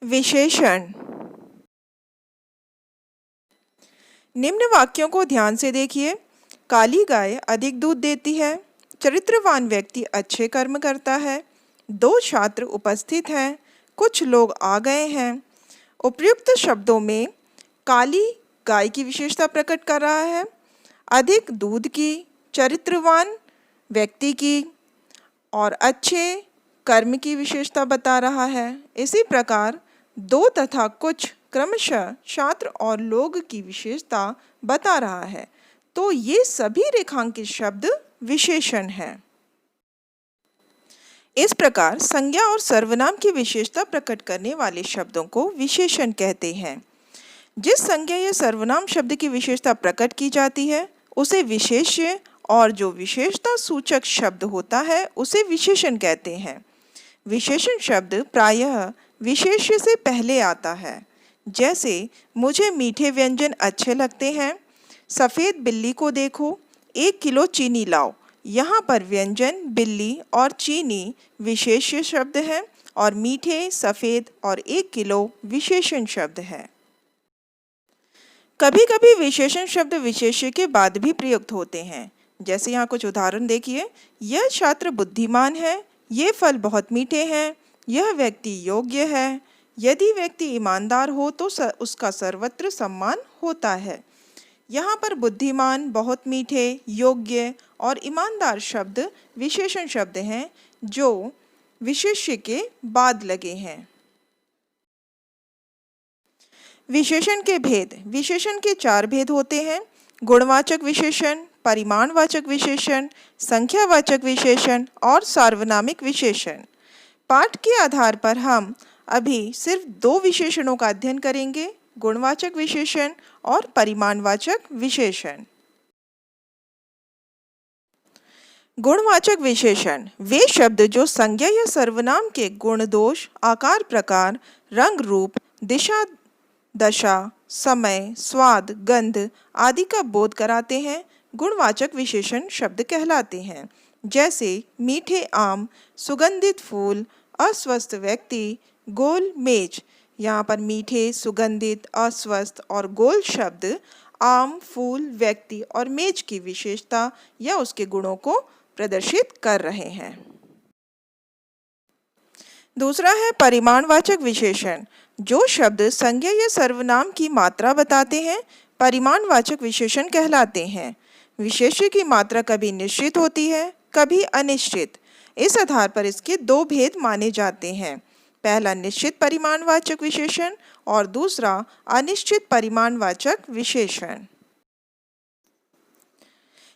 विशेषण। निम्न वाक्यों को ध्यान से देखिए। काली गाय अधिक दूध देती है। चरित्रवान व्यक्ति अच्छे कर्म करता है। 2 छात्र उपस्थित हैं। कुछ लोग आ गए हैं। उपयुक्त शब्दों में काली गाय की विशेषता प्रकट कर रहा है, अधिक दूध की, चरित्रवान व्यक्ति की और अच्छे कर्म की विशेषता बता रहा है। इसी प्रकार 2 तथा कुछ क्रमशः छात्र और लोग की विशेषता बता रहा है। तो ये सभी रेखांकित शब्द विशेषण हैं। इस प्रकार संज्ञा और सर्वनाम की विशेषता प्रकट करने वाले शब्दों को विशेषण कहते हैं। जिस संज्ञा या सर्वनाम शब्द की विशेषता प्रकट की जाती है उसे विशेष्य और जो विशेषता सूचक शब्द होता है उसे विशेषण कहते हैं। विशेषण शब्द प्रायः विशेष्य से पहले आता है। जैसे मुझे मीठे व्यंजन अच्छे लगते हैं। सफ़ेद बिल्ली को देखो, 1 किलो चीनी लाओ। यहाँ पर व्यंजन, बिल्ली और चीनी विशेष्य शब्द हैं और मीठे, सफ़ेद और 1 किलो विशेषण शब्द है। कभी कभी विशेषण शब्द विशेष्य के बाद भी प्रयुक्त होते हैं। जैसे यहाँ कुछ उदाहरण देखिए। यह छात्र बुद्धिमान है। ये फल बहुत मीठे हैं। यह व्यक्ति योग्य है। यदि व्यक्ति ईमानदार हो तो उसका सर्वत्र सम्मान होता है। यहाँ पर बुद्धिमान, बहुत मीठे, योग्य और ईमानदार शब्द विशेषण शब्द हैं जो विशेष्य के बाद लगे हैं। विशेषण के भेद। विशेषण के 4 भेद होते हैं: गुणवाचक विशेषण, परिमाणवाचक विशेषण, संख्यावाचक विशेषण और सार्वनामिक विशेषण। पाठ के आधार पर हम अभी सिर्फ 2 विशेषणों का अध्ययन करेंगे, गुणवाचक विशेषण और परिमाणवाचक विशेषण। गुणवाचक विशेषण वे शब्द जो संज्ञा या सर्वनाम के गुण दोष, आकार प्रकार, रंग रूप, दिशा दशा, समय, स्वाद, गंध आदि का बोध कराते हैं, गुणवाचक विशेषण शब्द कहलाते हैं। जैसे मीठे आम, सुगंधित फूल, अस्वस्थ व्यक्ति, गोल मेज। यहाँ पर मीठे, सुगंधित, अस्वस्थ और गोल शब्द आम, फूल, व्यक्ति और मेज की विशेषता या उसके गुणों को प्रदर्शित कर रहे हैं। दूसरा है परिमाणवाचक विशेषण। जो शब्द संज्ञा या सर्वनाम की मात्रा बताते हैं परिमाणवाचक विशेषण कहलाते हैं। विशेष्य की मात्रा कभी निश्चित होती है, कभी अनिश्चित। इस आधार पर इसके 2 भेद माने जाते हैं। पहला निश्चित परिमाणवाचक विशेषण और दूसरा अनिश्चित परिमाणवाचक विशेषण।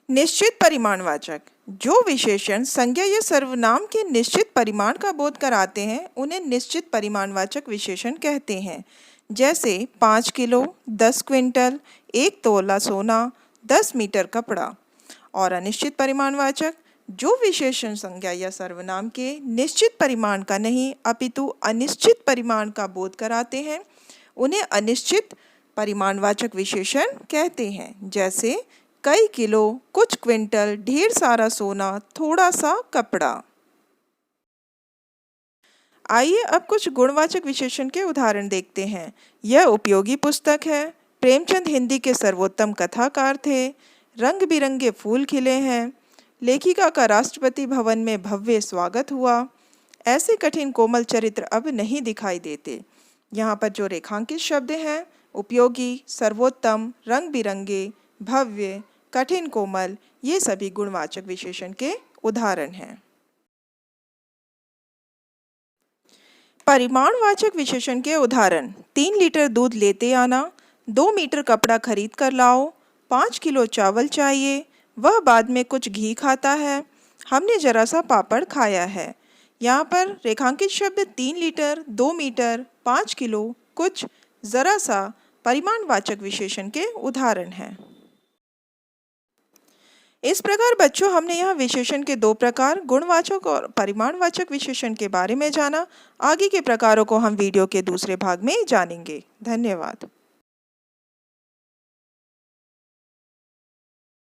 निश्चित परिमाणवाचक जो विशेषण संज्ञा या सर्वनाम के निश्चित परिमाण का बोध कराते हैं उन्हें निश्चित परिमाणवाचक विशेषण कहते हैं। जैसे 5 किलो, 10 क्विंटल, 1 तोला सोना, 10 मीटर कपड़ा। और अनिश्चित परिमाणवाचक जो विशेषण संज्ञा या सर्वनाम के निश्चित परिमाण का नहीं अपितु अनिश्चित परिमाण का बोध कराते हैं उन्हें अनिश्चित परिमाणवाचक विशेषण कहते हैं। जैसे कई किलो, कुछ क्विंटल, ढेर सारा सोना, थोड़ा सा कपड़ा। आइए अब कुछ गुणवाचक विशेषण के उदाहरण देखते हैं। यह उपयोगी पुस्तक है। प्रेमचंद हिंदी के सर्वोत्तम कथाकार थे। रंग बिरंगे फूल खिले हैं। लेखिका का राष्ट्रपति भवन में भव्य स्वागत हुआ। ऐसे कठिन कोमल चरित्र अब नहीं दिखाई देते। यहाँ पर जो रेखांकित शब्द हैं उपयोगी, सर्वोत्तम, रंग बिरंगे, भव्य, कठिन कोमल, ये सभी गुणवाचक विशेषण के उदाहरण हैं। परिमाणवाचक विशेषण के उदाहरण: 3 लीटर दूध लेते आना, 2 मीटर कपड़ा खरीद कर लाओ, 5 किलो चावल चाहिए, वह बाद में कुछ घी खाता है, हमने जरा सा पापड़ खाया है। यहाँ पर रेखांकित शब्द 3 लीटर, 2 मीटर, 5 किलो, कुछ, जरा सा परिमाणवाचक विशेषण के उदाहरण हैं। इस प्रकार बच्चों हमने यहाँ विशेषण के 2 प्रकार गुणवाचक और परिमाणवाचक विशेषण के बारे में जाना। आगे के प्रकारों को हम वीडियो के दूसरे भाग में जानेंगे। धन्यवाद।